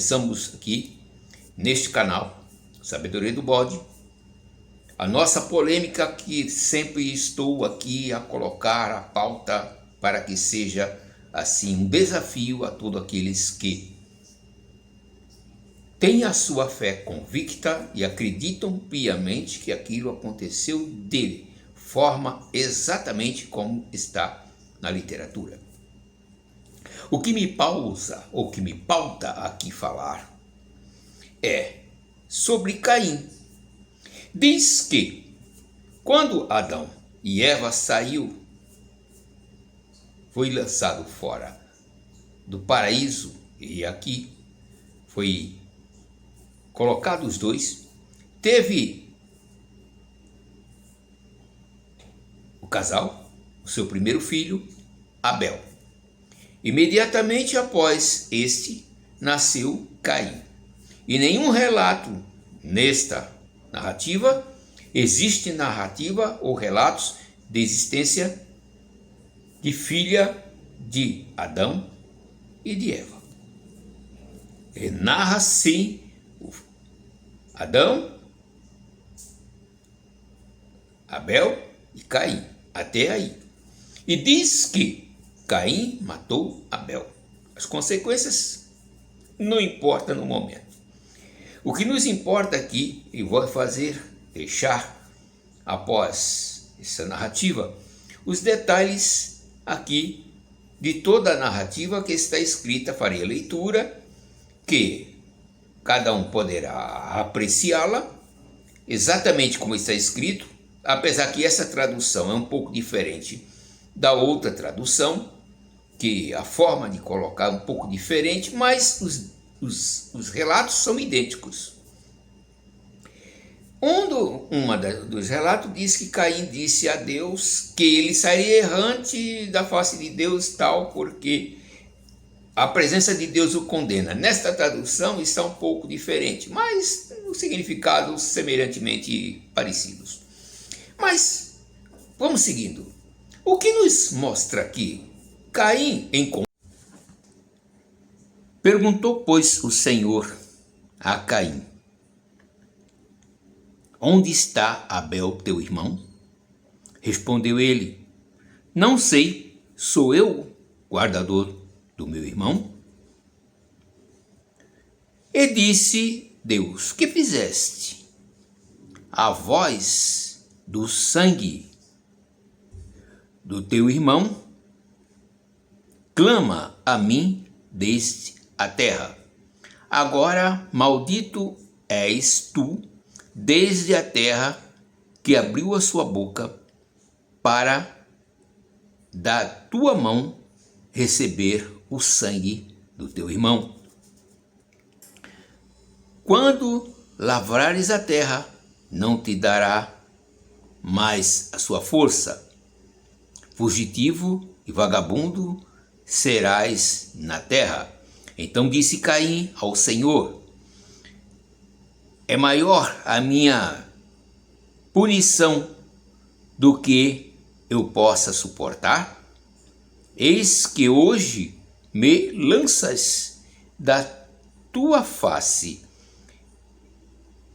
começamos aqui neste canal, Sabedoria do Bode, a nossa polêmica que sempre estou aqui a colocar a pauta para que seja assim um desafio a todos aqueles que têm a sua fé convicta e acreditam piamente que aquilo aconteceu de forma exatamente como está na literatura. O que me pauta aqui falar é sobre Caim. Diz que quando Adão e Eva foi lançado fora do paraíso e aqui foi colocado os dois, teve o casal, o seu primeiro filho, Abel. Imediatamente após este, nasceu Caim. E nenhum relato nesta narrativa, existe narrativa ou relatos de existência de filha de Adão e de Eva. E narra sim Adão, Abel e Caim, até aí. E diz que Caim matou Abel. As consequências não importam no momento. O que nos importa aqui, e vou deixar após essa narrativa, os detalhes aqui de toda a narrativa que está escrita, farei a leitura, que cada um poderá apreciá-la, exatamente como está escrito, apesar que essa tradução é um pouco diferente da outra tradução, que a forma de colocar é um pouco diferente, mas os relatos são idênticos. Dos relatos diz que Caim disse a Deus que ele sairia errante da face de Deus tal, porque a presença de Deus o condena. Nesta tradução está um pouco diferente, mas os significados semelhantemente parecidos. Mas vamos seguindo. O que nos mostra aqui? Caim perguntou, pois, o Senhor a Caim: onde está Abel, teu irmão? Respondeu ele: não sei, sou eu guardador do meu irmão? E disse Deus: que fizeste? A voz do sangue do teu irmão clama a mim desde a terra. Agora maldito és tu desde a terra, que abriu a sua boca para da tua mão receber o sangue do teu irmão. Quando lavrares a terra, não te dará mais a sua força. Fugitivo e vagabundo serás na terra. Então disse Caim ao Senhor: é maior a minha punição do que eu possa suportar? Eis que hoje me lanças da tua face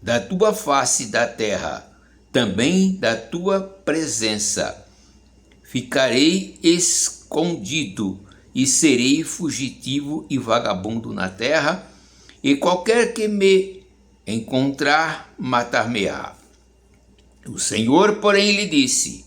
da terra, também da tua presença. Ficarei escondido e serei fugitivo e vagabundo na terra, e qualquer que me encontrar, matar-me-á. O Senhor, porém, lhe disse: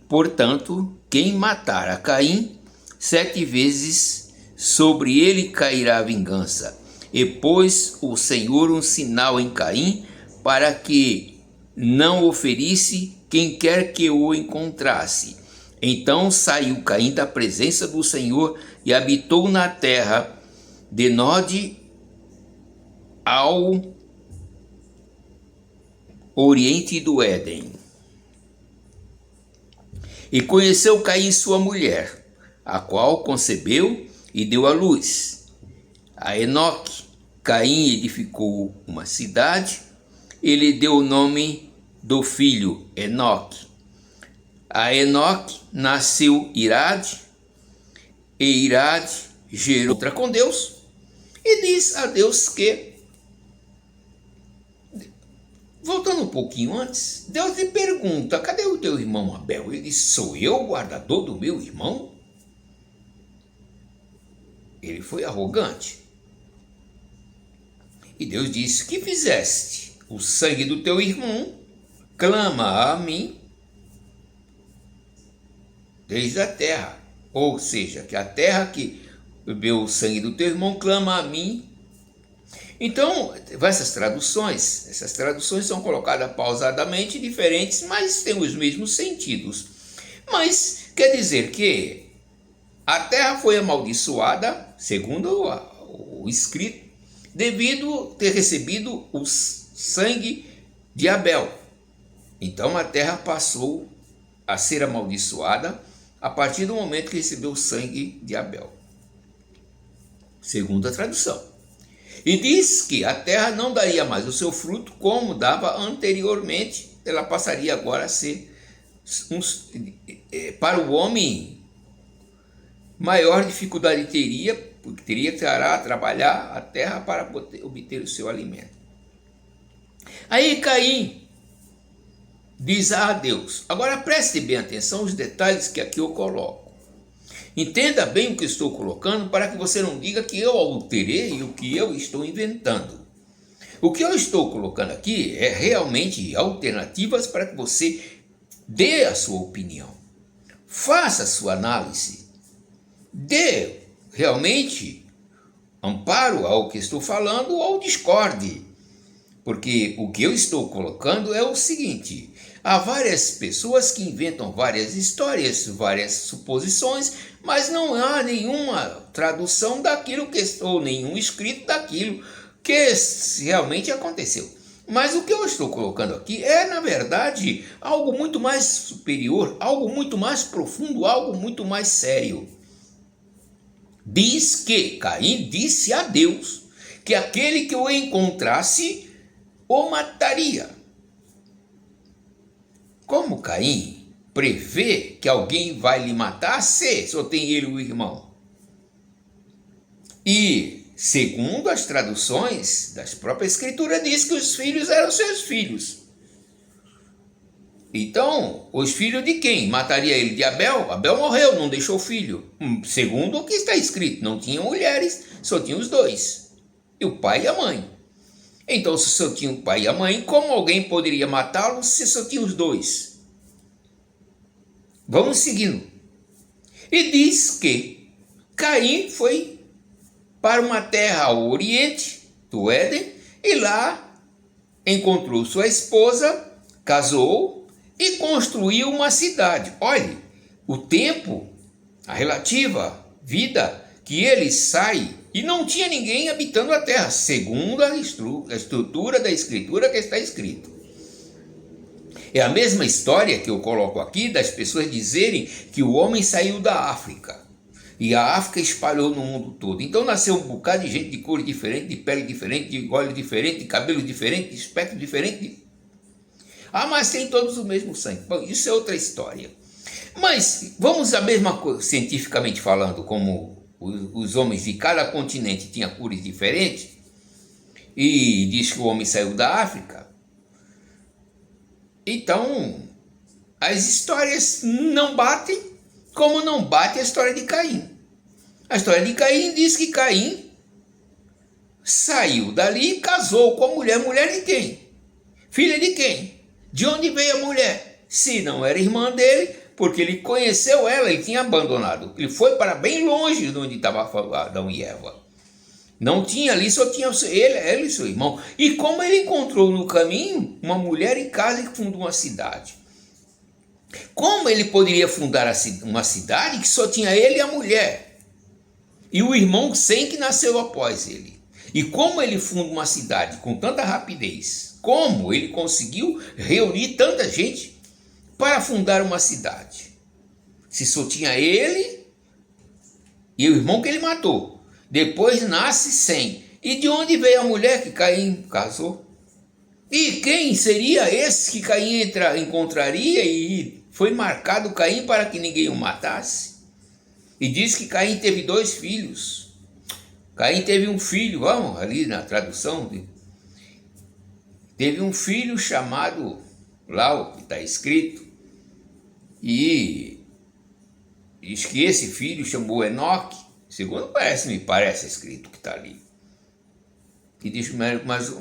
portanto, quem matar a Caim, 7 vezes sobre ele cairá a vingança. E pôs o Senhor um sinal em Caim, para que não o ferisse quem quer que o encontrasse. Então saiu Caim da presença do Senhor e habitou na terra de Nod, ao oriente do Éden. E conheceu Caim sua mulher, a qual concebeu e deu à luz a Enoque. Caim edificou uma cidade, ele deu o nome do filho Enoque. A Enoque nasceu Irade, e Irade gerou outra com Deus, e diz a Deus que, voltando um pouquinho antes, Deus lhe pergunta: cadê o teu irmão Abel? Ele diz: sou eu o guardador do meu irmão? Ele foi arrogante. E Deus disse: que fizeste? O sangue do teu irmão clama a mim desde a terra. Ou seja, que a terra que bebeu o sangue do teu irmão clama a mim. Então, essas traduções são colocadas pausadamente, diferentes, mas têm os mesmos sentidos. Mas quer dizer que a terra foi amaldiçoada, segundo o escrito, devido ter recebido o sangue de Abel. Então a terra passou a ser amaldiçoada a partir do momento que recebeu o sangue de Abel, segundo a tradução. E diz que a terra não daria mais o seu fruto como dava anteriormente, ela passaria agora a ser, para o homem, maior dificuldade teria, porque teria que trabalhar a terra para obter o seu alimento. Aí Caim diz a Deus, agora preste bem atenção aos detalhes que aqui eu coloco. Entenda bem o que estou colocando para que você não diga que eu alterei o que eu estou inventando. O que eu estou colocando aqui é realmente alternativas para que você dê a sua opinião. Faça a sua análise. Dê realmente amparo ao que estou falando ou discorde. Porque o que eu estou colocando é o seguinte: há várias pessoas que inventam várias histórias, várias suposições, mas não há nenhuma tradução daquilo ou nenhum escrito daquilo que realmente aconteceu. Mas o que eu estou colocando aqui é, na verdade, algo muito mais superior, algo muito mais profundo, algo muito mais sério. Diz que Caim disse a Deus que aquele que o encontrasse o mataria. Como Caim prevê que alguém vai lhe matar se só tem ele o irmão? E, segundo as traduções das próprias escrituras, diz que os filhos eram seus filhos. Então, os filhos de quem? Mataria ele de Abel? Abel morreu, não deixou filho. Segundo o que está escrito, não tinha mulheres, só tinha os dois. E o pai e a mãe. Então, se só tinha o pai e a mãe, como alguém poderia matá-lo se só tinha os dois? Vamos seguindo. E diz que Caim foi para uma terra ao oriente do Éden e lá encontrou sua esposa, casou e construiu uma cidade. Olhe, o tempo, a relativa vida que ele sai e não tinha ninguém habitando a terra, segundo a estrutura da escritura que está escrito. É a mesma história que eu coloco aqui das pessoas dizerem que o homem saiu da África e a África espalhou no mundo todo. Então nasceu um bocado de gente de cor diferente, de pele diferente, de olho diferente, de cabelo diferente, de aspecto diferente. Ah, mas tem todos o mesmo sangue. Bom, isso é outra história. Mas vamos a mesma coisa, cientificamente falando, como os homens de cada continente tinham cores diferentes, e diz que o homem saiu da África. Então, as histórias não batem, como não bate a história de Caim. A história de Caim diz que Caim saiu dali e casou com a mulher. Mulher de quem? Filha de quem? De onde veio a mulher? Se não era irmã dele, porque ele conheceu ela, ele tinha abandonado. Ele foi para bem longe de onde estava Adão e Eva. Não tinha ali, só tinha ele e seu irmão. E como ele encontrou no caminho uma mulher em casa e fundou uma cidade? Como ele poderia fundar uma cidade que só tinha ele e a mulher? E o irmão sem que nasceu após ele? E como ele funda uma cidade com tanta rapidez? Como ele conseguiu reunir tanta gente para fundar uma cidade? Se só tinha ele e o irmão que ele matou. Depois nasce Sem. E de onde veio a mulher que Caim casou? E quem seria esse que Caim encontraria e foi marcado Caim para que ninguém o matasse? E diz que Caim teve 2 filhos. Caim teve um filho, vamos ali na tradução, teve um filho chamado, lá o que está escrito, e diz que esse filho chamou Enoque, segundo me parece escrito que está ali. Que diz, mas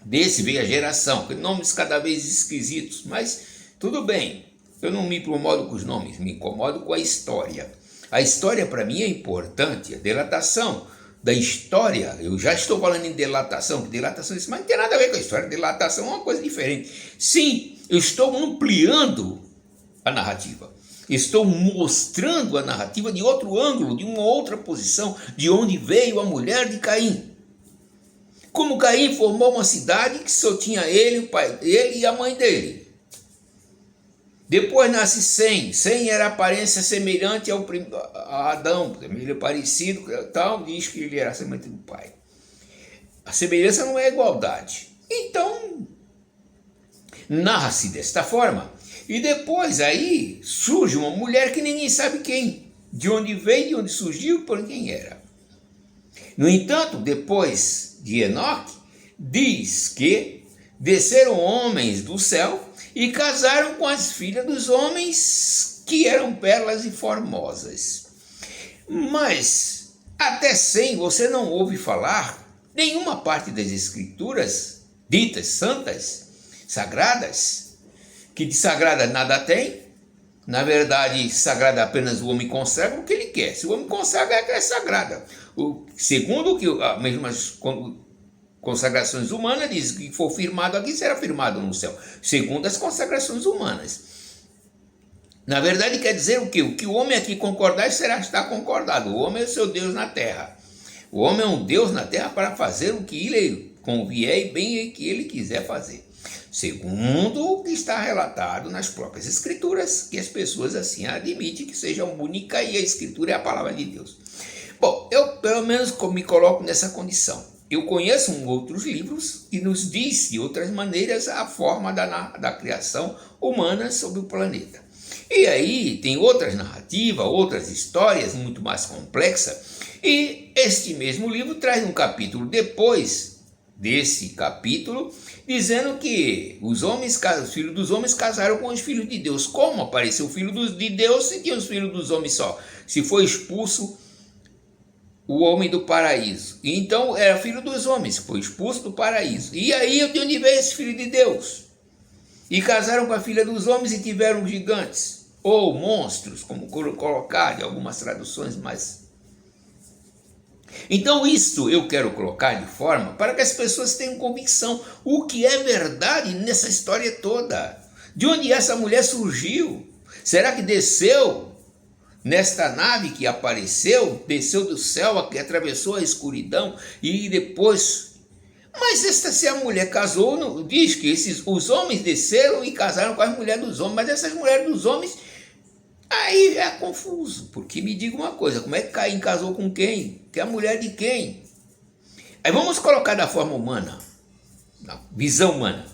desse veio a geração, que nomes cada vez esquisitos, mas tudo bem, eu não me incomodo com os nomes, me incomodo com a história. A história para mim é importante, a delatação da história, eu já estou falando em delatação, mas não tem nada a ver com a história, delatação é uma coisa diferente. Sim, eu estou ampliando a narrativa, estou mostrando a narrativa de outro ângulo, de uma outra posição, de onde veio a mulher de Caim. Como Caim formou uma cidade que só tinha ele, o pai dele e a mãe dele. Depois nasce Sem. Sem era aparência semelhante a Adão, meio parecido, tal, diz que ele era semelhante do pai. A semelhança não é igualdade. Então, narra-se desta forma. E depois aí surge uma mulher que ninguém sabe quem, de onde veio, de onde surgiu, por quem era. No entanto, depois de Enoque, diz que desceram homens do céu e casaram com as filhas dos homens que eram belas e formosas. Mas até Sem você não ouve falar nenhuma parte das escrituras ditas santas, sagradas, que de sagrada nada tem. Na verdade, sagrada apenas o homem consagra o que ele quer. Se o homem consagra, é sagrada. Segundo que as mesmas consagrações humanas diz que for firmado aqui, será firmado no céu. Segundo as consagrações humanas. Na verdade, quer dizer o quê? O que o homem aqui concordar, está concordado. O homem é o seu Deus na terra. O homem é um Deus na terra para fazer o que lhe convier e bem o que ele quiser fazer. Segundo o que está relatado nas próprias escrituras, que as pessoas assim admitem que sejam únicas e a escritura é a palavra de Deus. Bom, eu pelo menos me coloco nessa condição. Eu conheço outros livros que nos diz de outras maneiras a forma da criação humana sobre o planeta. E aí tem outras narrativas, outras histórias muito mais complexas. E este mesmo livro traz um capítulo depois desse capítulo, dizendo que os filhos dos homens casaram com os filhos de Deus. Como apareceu o filho de Deus se tinha os filhos dos homens só? Se foi expulso o homem do paraíso. Então era filho dos homens, foi expulso do paraíso. E aí de onde veio esse filho de Deus? E casaram com a filha dos homens e tiveram gigantes, ou monstros, como colocar de algumas traduções mais. Então isso eu quero colocar de forma para que as pessoas tenham convicção o que é verdade nessa história toda. De onde essa mulher surgiu? Será que desceu nesta nave que apareceu, desceu do céu, que atravessou a escuridão e depois... Mas se a mulher casou, diz que os homens desceram e casaram com as mulheres dos homens, mas essas mulheres dos homens, aí é confuso, porque me diga uma coisa, como é que Caim casou com quem? Que é a mulher de quem? Aí vamos colocar da forma humana, na visão humana,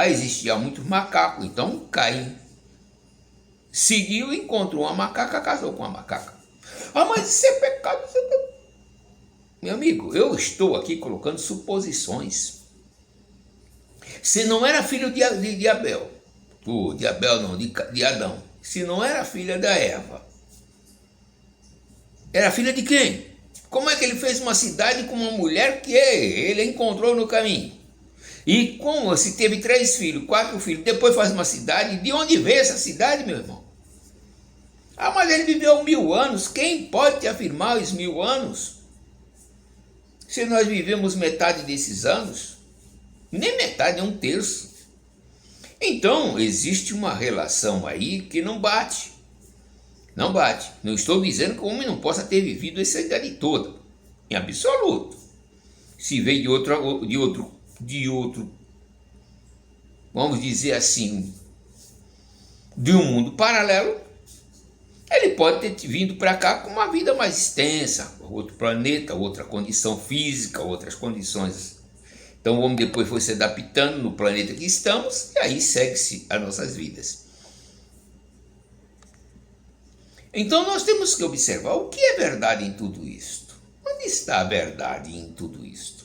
existia muitos macacos, então Caim seguiu, encontrou uma macaca, casou com uma macaca. Mas isso é pecado. Meu amigo, eu estou aqui colocando suposições. Se não era filho de Abel, de Abel não, de Adão, se não era filha da Eva, era filha de quem? Como é que ele fez uma cidade com uma mulher que ele encontrou no caminho? E como se teve 3 filhos, 4 filhos, depois faz uma cidade, de onde veio essa cidade, meu irmão? Mas ele viveu 1000 anos, quem pode te afirmar os 1000 anos? Se nós vivemos metade desses anos, nem metade, é 1/3. Então, existe uma relação aí que não bate. Não bate. Não estou dizendo que o homem não possa ter vivido essa idade toda, em absoluto. Se veio de outro, vamos dizer assim, de um mundo paralelo, ele pode ter vindo para cá com uma vida mais extensa, outro planeta, outra condição física, outras condições. Então o homem depois foi se adaptando no planeta que estamos, e aí segue-se as nossas vidas. Então nós temos que observar o que é verdade em tudo isto. Onde está a verdade em tudo isto?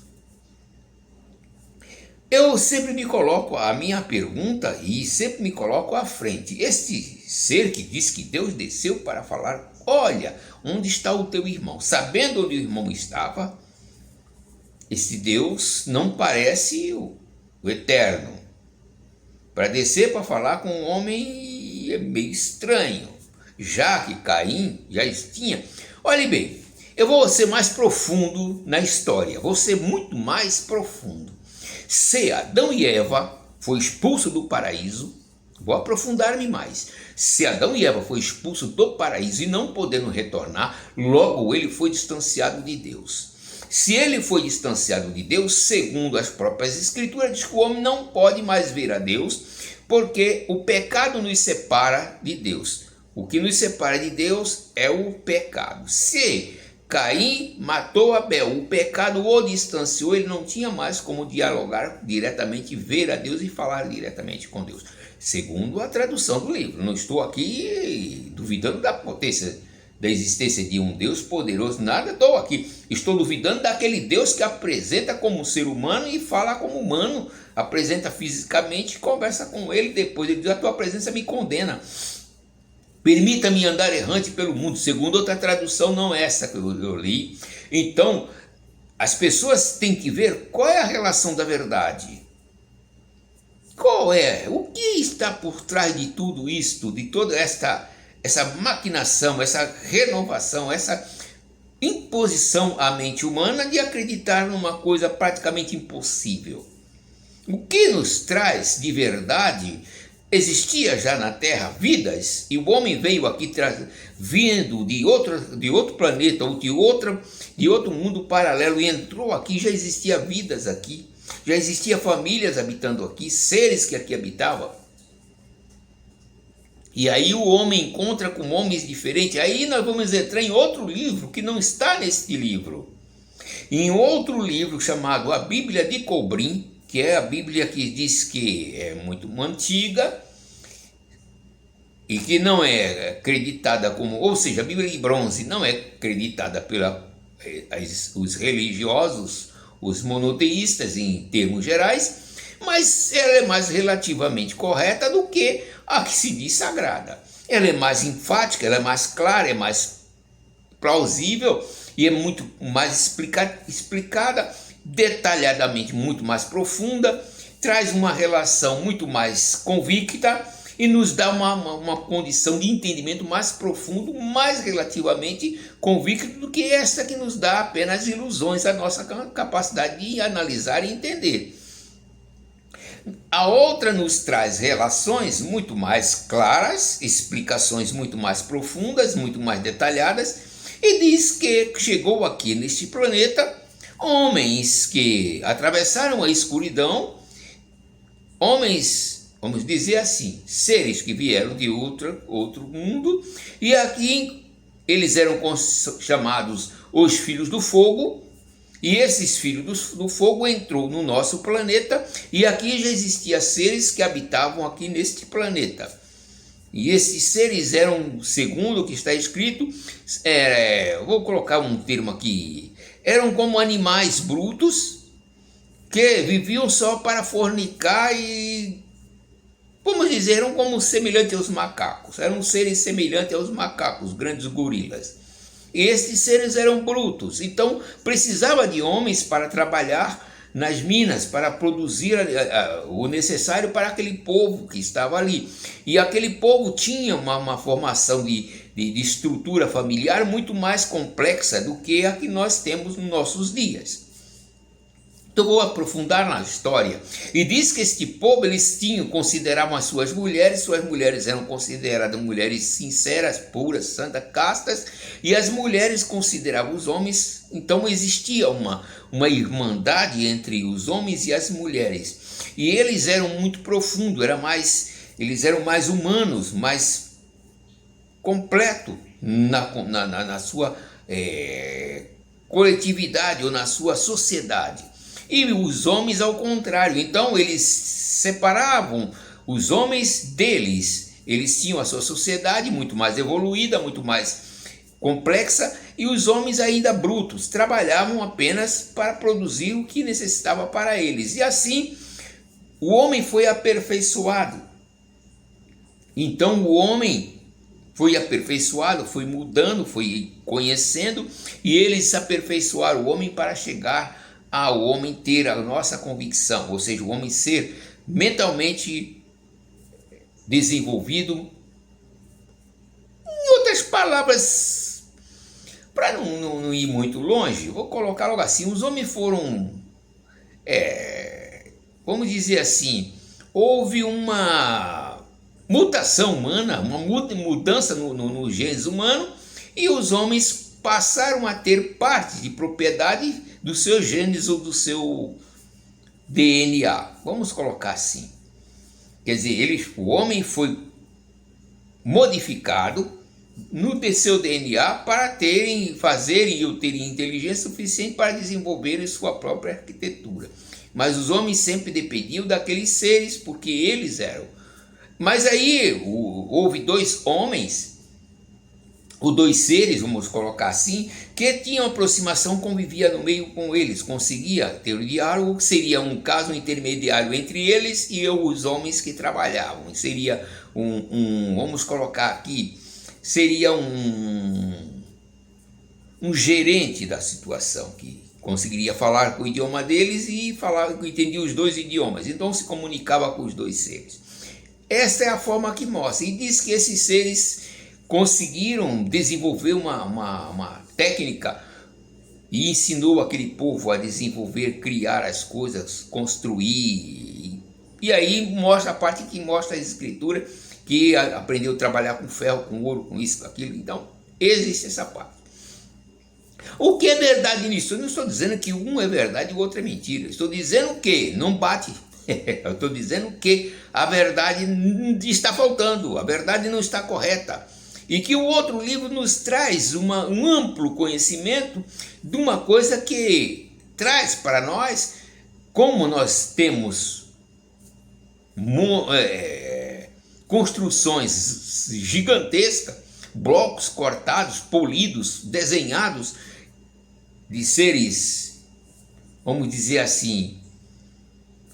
Eu sempre me coloco a minha pergunta e sempre me coloco à frente. Este ser que diz que Deus desceu para falar, olha, onde está o teu irmão? Sabendo onde o irmão estava, esse Deus não parece o eterno. Para descer para falar com um homem é meio estranho, já que Caim já tinha. Olhe bem, eu vou ser mais profundo na história, vou ser muito mais profundo. Se Adão e Eva foi expulso do paraíso, vou aprofundar-me mais. Se Adão e Eva foi expulso do paraíso e não podendo retornar, logo ele foi distanciado de Deus. Se ele foi distanciado de Deus, segundo as próprias escrituras, diz que o homem não pode mais ver a Deus, porque o pecado nos separa de Deus. O que nos separa de Deus é o pecado. Se Caim matou Abel, o pecado o distanciou, ele não tinha mais como dialogar diretamente, ver a Deus e falar diretamente com Deus. Segundo a tradução do livro, não estou aqui duvidando da potência, da existência de um Deus poderoso, nada, estou aqui. Estou duvidando daquele Deus que apresenta como ser humano e fala como humano, apresenta fisicamente, conversa com ele, depois ele diz, a tua presença me condena. Permita-me andar errante pelo mundo, segundo outra tradução, não essa que eu li. Então, as pessoas têm que ver qual é a relação da verdade. Qual é? O que está por trás de tudo isto, de toda essa maquinação, essa renovação, essa imposição à mente humana de acreditar numa coisa praticamente impossível? O que nos traz de verdade? Existia já na Terra vidas, e o homem veio aqui vindo de outro planeta ou de outro mundo paralelo e entrou aqui. Já existia vidas aqui, já existia famílias habitando aqui, seres que aqui habitavam. E aí o homem encontra com homens diferentes. Aí nós vamos entrar em outro livro que não está neste livro. Em outro livro chamado A Bíblia de Cobrim, que é a Bíblia que diz que é muito antiga e que não é acreditada como, ou seja, a Bíblia de bronze não é acreditada os religiosos, os monoteístas em termos gerais, mas ela é mais relativamente correta do que a que se diz sagrada. Ela é mais enfática, ela é mais clara, é mais plausível e é muito mais explicada, detalhadamente muito mais profunda, traz uma relação muito mais convicta e nos dá uma condição de entendimento mais profundo, mais relativamente convicto do que esta que nos dá apenas ilusões à nossa capacidade de analisar e entender. A outra nos traz relações muito mais claras, explicações muito mais profundas, muito mais detalhadas, e diz que chegou aqui neste planeta homens que atravessaram a escuridão, homens, vamos dizer assim, seres que vieram de outro mundo, e aqui eles eram chamados os filhos do fogo, e esses filhos do fogo entrou no nosso planeta, e aqui já existiam seres que habitavam aqui neste planeta. E esses seres eram, segundo o que está escrito, vou colocar um termo aqui, eram como animais brutos que viviam só para fornicar e, vamos dizer, eram como semelhantes aos macacos, eram seres semelhantes aos macacos, grandes gorilas. E esses seres eram brutos, então precisava de homens para trabalhar nas minas, para produzir o necessário para aquele povo que estava ali. E aquele povo tinha uma formação de estrutura familiar muito mais complexa do que a que nós temos nos nossos dias. Então vou aprofundar na história. E diz que este povo, eles consideravam as suas mulheres eram consideradas mulheres sinceras, puras, santas, castas, e as mulheres consideravam os homens. Então existia uma irmandade entre os homens e as mulheres. E eles eram muito profundos, eles eram mais humanos, mais completo na sua coletividade ou na sua sociedade. E os homens ao contrário, então eles separavam os homens deles Eles tinham a sua sociedade muito mais evoluída, muito mais complexa, e os homens ainda brutos trabalhavam apenas para produzir o que necessitava para eles. E assim, o homem foi aperfeiçoado. Então o homem foi aperfeiçoado, foi mudando, foi conhecendo, e eles se aperfeiçoaram o homem para chegar ao homem ter a nossa convicção, ou seja, o homem ser mentalmente desenvolvido. Em outras palavras, para não ir muito longe, vou colocar logo assim, os homens foram, vamos dizer assim, houve uma mutação humana, uma mudança no genes humano, e os homens passaram a ter parte de propriedade dos seus genes ou do seu DNA. Vamos colocar assim. Quer dizer, o homem foi modificado no seu DNA para fazerem ou terem inteligência suficiente para desenvolverem sua própria arquitetura. Mas os homens sempre dependiam daqueles seres, porque eles eram. Mas aí houve dois homens, ou dois seres, vamos colocar assim, que tinham aproximação, convivia no meio com eles, conseguia ter o diálogo, que seria um caso intermediário entre eles e os homens que trabalhavam. Seria vamos colocar aqui, seria um gerente da situação, que conseguiria falar com o idioma deles e entendia os dois idiomas, então se comunicava com os dois seres. Esta é a forma que mostra, e diz que esses seres conseguiram desenvolver uma técnica e ensinou aquele povo a desenvolver, criar as coisas, construir. E aí mostra a parte que mostra a escritura, que aprendeu a trabalhar com ferro, com ouro, com isso, com aquilo. Então, existe essa parte. O que é verdade nisso? Eu não estou dizendo que um é verdade e o outro é mentira. Eu estou dizendo que não bate. Eu estou dizendo que a verdade está faltando, a verdade não está correta. E que o outro livro nos traz um amplo conhecimento de uma coisa que traz para nós, como nós temos construções gigantescas, blocos cortados, polidos, desenhados, de seres, vamos dizer assim,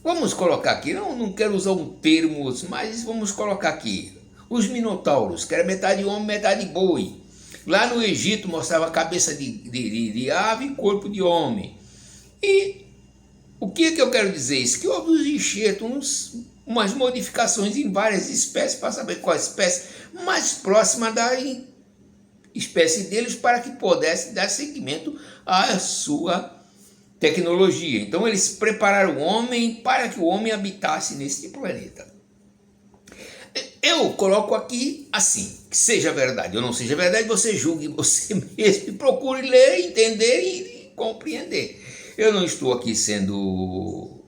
vamos colocar aqui, não quero usar um termo, mas vamos colocar aqui, os minotauros, que era metade homem, metade boi. Lá no Egito mostrava cabeça de ave e corpo de homem. E o que eu quero dizer? Isso que houve os enxertos, umas modificações em várias espécies, para saber qual a espécie mais próxima da espécie deles, para que pudesse dar seguimento à sua tecnologia. Então eles prepararam o homem para que o homem habitasse neste planeta. Eu coloco aqui assim, que seja verdade ou não seja verdade, você julgue você mesmo e procure ler, entender e compreender. Eu não estou aqui sendo,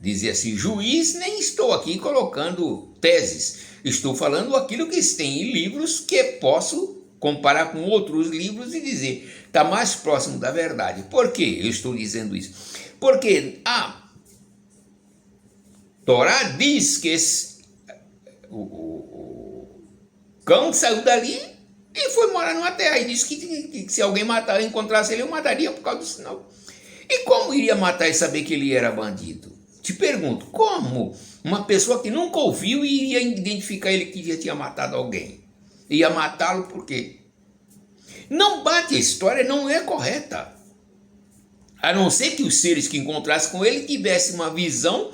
dizer assim, juiz, nem estou aqui colocando teses. Estou falando aquilo que tem em livros que posso comparar com outros livros e dizer, está mais próximo da verdade. Por que eu estou dizendo isso? Porque a Torá diz que o cão saiu dali e foi morar numa terra. E disse que se alguém encontrasse ele, eu mataria por causa do sinal. E como iria matar e saber que ele era bandido? Te pergunto, como uma pessoa que nunca ouviu iria identificar ele que já tinha matado alguém? Ia matá-lo por quê? Não bate, a história não é correta. A não ser que os seres que encontrassem com ele tivessem uma visão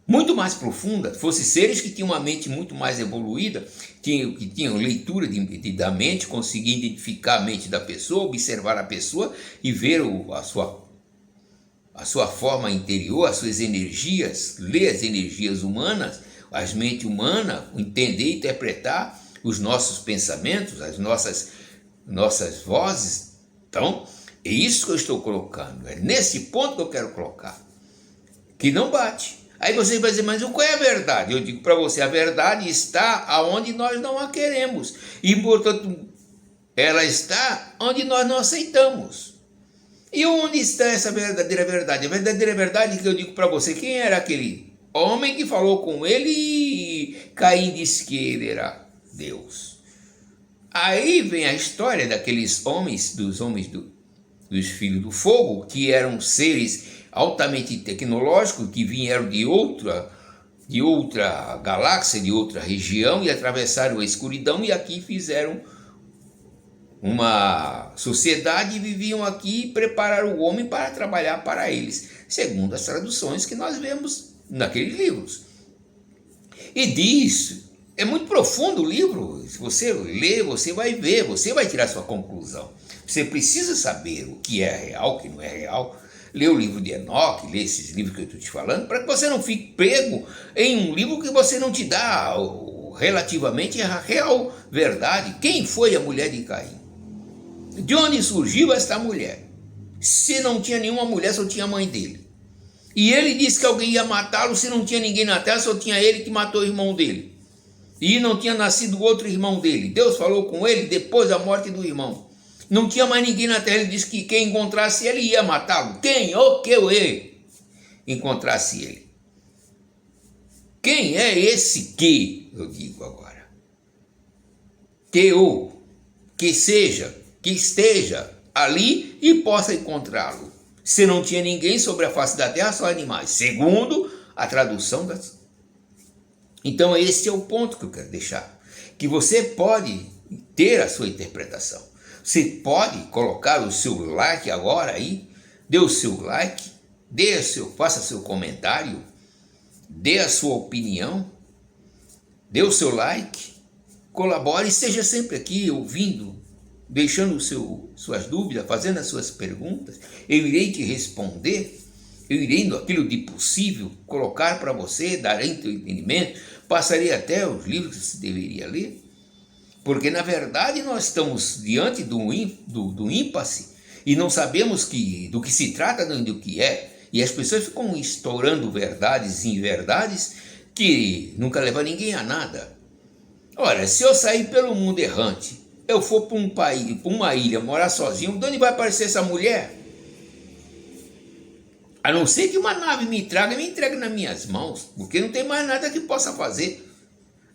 muito mais profunda, fossem seres que tinham uma mente muito mais evoluída, que tinham leitura da mente, conseguiam identificar a mente da pessoa, observar a pessoa e ver a sua forma interior, as suas energias, ler as energias humanas, as mentes humanas, entender e interpretar os nossos pensamentos, as nossas vozes. Então, é isso que eu estou colocando, é nesse ponto que eu quero colocar, que não bate. Aí você vai dizer, mas qual é a verdade? Eu digo para você, a verdade está aonde nós não a queremos. E, portanto, ela está onde nós não aceitamos. E onde está essa verdadeira verdade? A verdadeira verdade que eu digo para você, quem era aquele homem que falou com ele, e Caim disse que ele era Deus. Aí vem a história daqueles homens, dos filhos do fogo, que eram seres altamente tecnológicos, que vieram de outra galáxia, de outra região, e atravessaram a escuridão, e aqui fizeram uma sociedade, e viviam aqui e prepararam o homem para trabalhar para eles, segundo as traduções que nós vemos naqueles livros. E diz, é muito profundo o livro, se você ler, você vai ver, você vai tirar sua conclusão. Você precisa saber o que é real, o que não é real. Lê o livro de Enoque, lê esses livros que eu estou te falando, para que você não fique pego em um livro que você não te dá relativamente a real verdade. Quem foi a mulher de Caim? De onde surgiu esta mulher? Se não tinha nenhuma mulher, só tinha a mãe dele. E ele disse que alguém ia matá-lo, se não tinha ninguém na terra, só tinha ele que matou o irmão dele. E não tinha nascido outro irmão dele. Deus falou com ele depois da morte do irmão. Não tinha mais ninguém na terra, ele disse que quem encontrasse ele ia matá-lo. Quem? O que eu encontrasse ele? Quem é esse que, eu digo agora? Que seja, que esteja ali e possa encontrá-lo. Se não tinha ninguém sobre a face da terra, só animais. Segundo a tradução das... Então esse é o ponto que eu quero deixar. Que você pode ter a sua interpretação. Você pode colocar o seu like agora aí, dê o seu like, faça seu comentário, dê a sua opinião, dê o seu like, colabore, esteja sempre aqui ouvindo, deixando suas dúvidas, fazendo as suas perguntas. Eu irei te responder, eu irei, naquilo de possível, colocar para você, darei entendimento, passarei até os livros que você deveria ler. Porque, na verdade, nós estamos diante do ímpasse e não sabemos do que se trata nem do que é. E as pessoas ficam estourando verdades e inverdades que nunca levam ninguém a nada. Ora, se eu sair pelo mundo errante, eu for para um país, para uma ilha, morar sozinho, de onde vai aparecer essa mulher? A não ser que uma nave me traga e me entregue nas minhas mãos, porque não tem mais nada que possa fazer.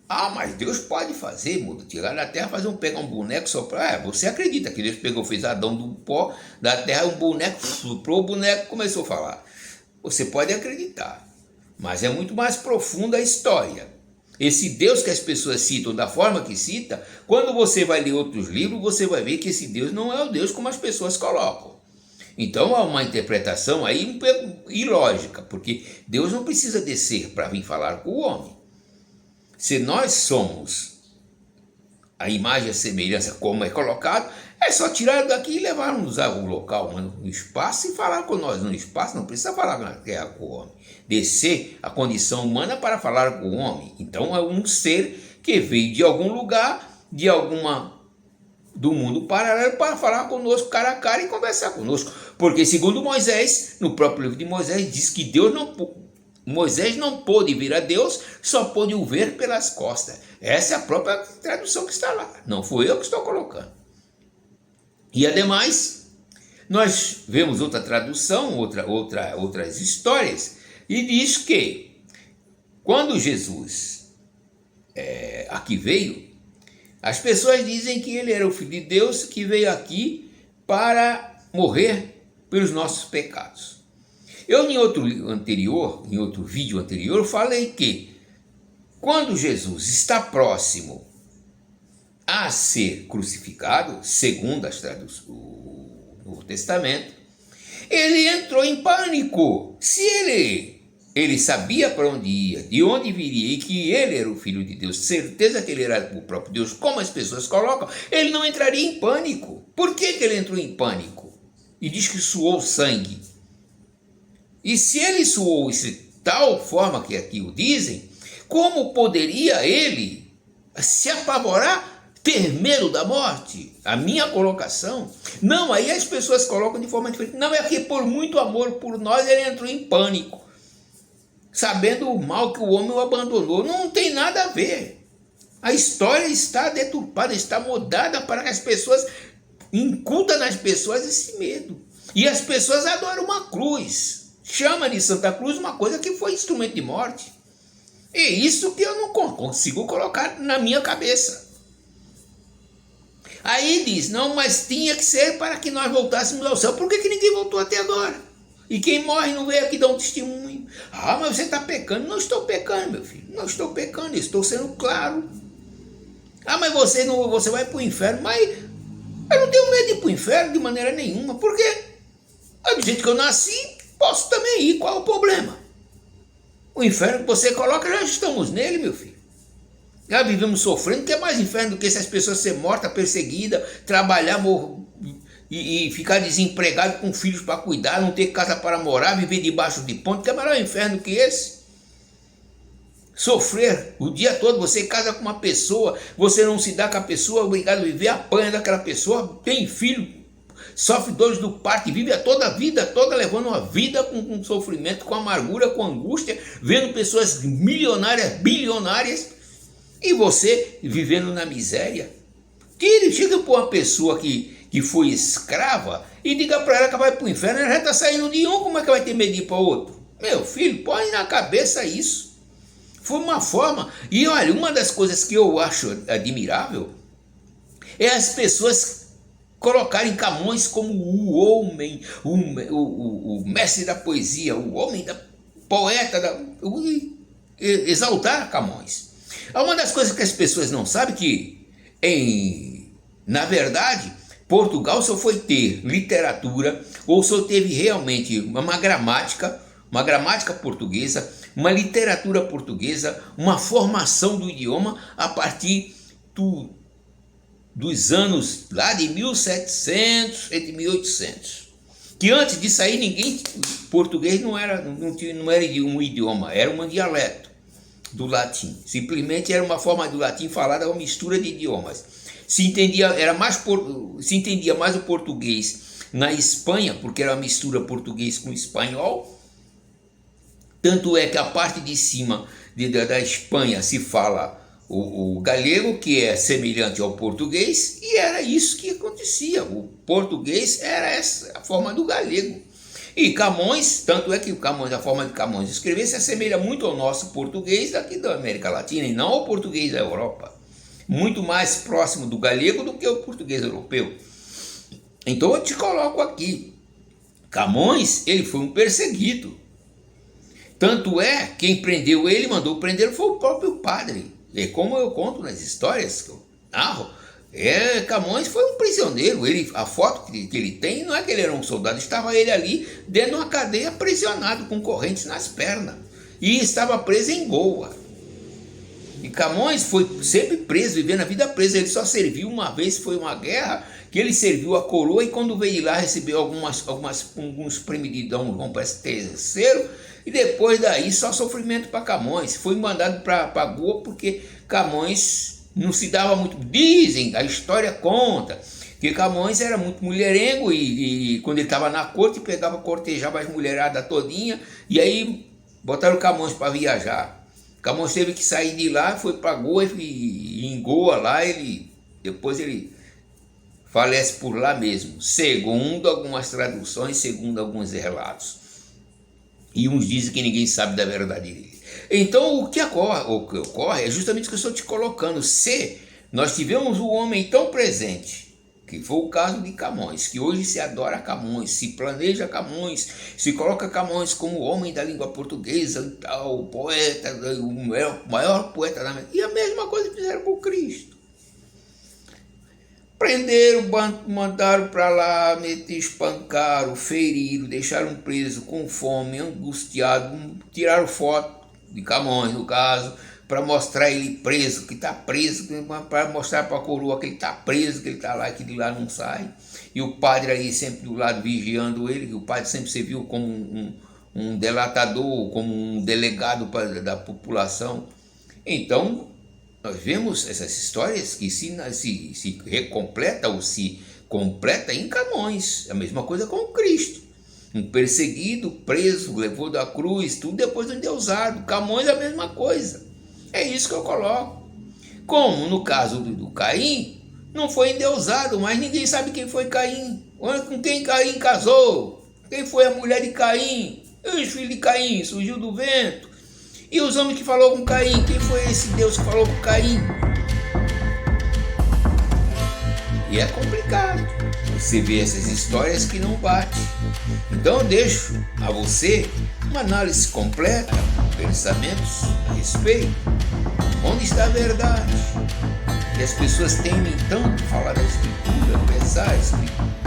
Ah, mas Deus pode fazer, muda, tirar da terra, pegar um boneco, soprar. Você acredita que Deus fez Adão do pó da terra, um boneco, soprou o boneco, começou a falar. Você pode acreditar, mas é muito mais profunda a história. Esse Deus que as pessoas citam da forma que cita, quando você vai ler outros livros, você vai ver que esse Deus não é o Deus como as pessoas colocam. Então há uma interpretação aí um pouco ilógica, porque Deus não precisa descer para vir falar com o homem. Se nós somos a imagem e a semelhança como é colocado, é só tirar daqui e levar-nos ao local, no espaço, e falar com nós no espaço. Não precisa falar na terra com o homem. Descer a condição humana para falar com o homem. Então é um ser que veio de algum lugar, do mundo paralelo, para falar conosco cara a cara e conversar conosco. Porque segundo Moisés, no próprio livro de Moisés, diz que Moisés não pôde ver a Deus, só pôde o ver pelas costas. Essa é a própria tradução que está lá. Não foi eu que estou colocando. E ademais, nós vemos outra tradução, outras histórias, e diz que quando Jesus aqui veio, as pessoas dizem que ele era o Filho de Deus que veio aqui para morrer pelos nossos pecados. Eu, em outro vídeo anterior, falei que quando Jesus está próximo a ser crucificado, segundo as traduções do Novo Testamento, ele entrou em pânico. Se ele sabia para onde ia, de onde viria e que ele era o Filho de Deus, certeza que ele era o próprio Deus, como as pessoas colocam, ele não entraria em pânico. Por que ele entrou em pânico? E diz que suou sangue. E se ele suou de tal forma que aqui o dizem, como poderia ele se apavorar, ter medo da morte? A minha colocação. Não, aí as pessoas colocam de forma diferente. Não, é que por muito amor por nós ele entrou em pânico, sabendo o mal que o homem o abandonou. Não tem nada a ver. A história está deturpada, está mudada para que as pessoas, incuta nas pessoas esse medo. E as pessoas adoram uma cruz. chama de Santa Cruz uma coisa que foi instrumento de morte. É isso que eu não consigo colocar na minha cabeça. Aí diz, não, mas tinha que ser para que nós voltássemos ao céu. Por que ninguém voltou até agora? E quem morre não veio aqui dar um testemunho. Ah, mas você está pecando. Não estou pecando, meu filho. Não estou pecando, estou sendo claro. Ah, mas você vai para o inferno. Mas eu não tenho medo de ir para o inferno de maneira nenhuma. Por quê? Do jeito que eu nasci, posso também ir. Qual é o problema? O inferno que você coloca, já estamos nele, meu filho. Já vivemos sofrendo. O que é mais inferno do que essas pessoas ser mortas, perseguidas, trabalhar e ficar desempregado com filhos para cuidar, não ter casa para morar, viver debaixo de ponte? Que é maior inferno que esse? Sofrer o dia todo, você casa com uma pessoa, você não se dá com a pessoa, obrigado a viver, apanha daquela pessoa, tem filho, sofre dores do parto e vive toda a vida toda levando uma vida com sofrimento, com amargura, com angústia, vendo pessoas milionárias, bilionárias, e você vivendo na miséria. Chega para uma pessoa que foi escrava e diga para ela que vai para o inferno, ela já está saindo de um, como é que vai ter medo de ir para outro? Meu filho, põe na cabeça isso. Foi uma forma, e olha, uma das coisas que eu acho admirável é as pessoas colocarem Camões como o homem, o mestre da poesia, o homem da poeta, exaltar Camões. Uma das coisas que as pessoas não sabem que, na verdade, Portugal só foi ter literatura, ou só teve realmente uma gramática portuguesa, uma literatura portuguesa, uma formação do idioma a partir dos anos lá de 1700 e de 1800. Que antes de sair português não era um idioma, era um dialeto do latim. Simplesmente era uma forma do latim falada, uma mistura de idiomas. Se entendia mais o português na Espanha, porque era uma mistura português com espanhol. Tanto é que a parte de cima da Espanha se fala o galego, que é semelhante ao português, e era isso que acontecia. O português era essa a forma do galego. E Camões, tanto é que a forma de Camões escrever se assemelha muito ao nosso português daqui da América Latina, e não ao português da Europa. Muito mais próximo do galego do que o português europeu. Então eu te coloco aqui. Camões, ele foi um perseguido. Tanto é, quem prendeu ele, mandou prender, foi o próprio padre. E como eu conto nas histórias que eu narro, Camões foi um prisioneiro. A foto que ele tem não é que ele era um soldado, estava ele ali dentro de uma cadeia aprisionado com correntes nas pernas. E estava preso em Goa. E Camões foi sempre preso, vivendo a vida presa. Ele só serviu uma vez, foi uma guerra, que ele serviu a coroa, e quando veio lá recebeu alguns prêmios de Dom João III, e depois daí só sofrimento para Camões. Foi mandado para Goa porque Camões não se dava muito. Dizem, a história conta, que Camões era muito mulherengo e quando ele estava na corte cortejava as mulheradas todinha, e aí botaram Camões para viajar. Camões teve que sair de lá, foi para Goa, e em Goa lá depois ele falece por lá mesmo, segundo algumas traduções, segundo alguns relatos. E uns dizem que ninguém sabe da verdade dele. Então o que ocorre é justamente o que eu estou te colocando. Se nós tivemos um homem tão presente, que foi o caso de Camões, que hoje se adora Camões, se planeja Camões, se coloca Camões como homem da língua portuguesa, o poeta, o maior poeta da América. E a mesma coisa fizeram com Cristo. Prenderam, mandaram para lá, espancaram, feriram, deixaram preso com fome, angustiado, tiraram foto de Camões, no caso, para mostrar ele preso, que está preso, para mostrar para a coroa que ele está preso, que ele está lá, que de lá não sai. E o padre aí sempre do lado vigiando ele, que o padre sempre serviu como um delatador, como um delegado da população. Então, nós vemos essas histórias que se recompleta ou se completa em Camões. A mesma coisa com Cristo. Um perseguido, preso, levou da cruz, tudo depois de endeusado. Camões é a mesma coisa. É isso que eu coloco. Como no caso do Caim, não foi endeusado, mas ninguém sabe quem foi Caim. Com quem Caim casou? Quem foi a mulher de Caim? E os filhos de Caim surgiu do vento. E os homens que falou com Caim, quem foi esse Deus que falou com Caim? E é complicado você ver essas histórias que não batem. Então eu deixo a você uma análise completa, pensamentos a respeito. Onde está a verdade? E as pessoas temem tanto falar da Escritura, pensar a Escritura.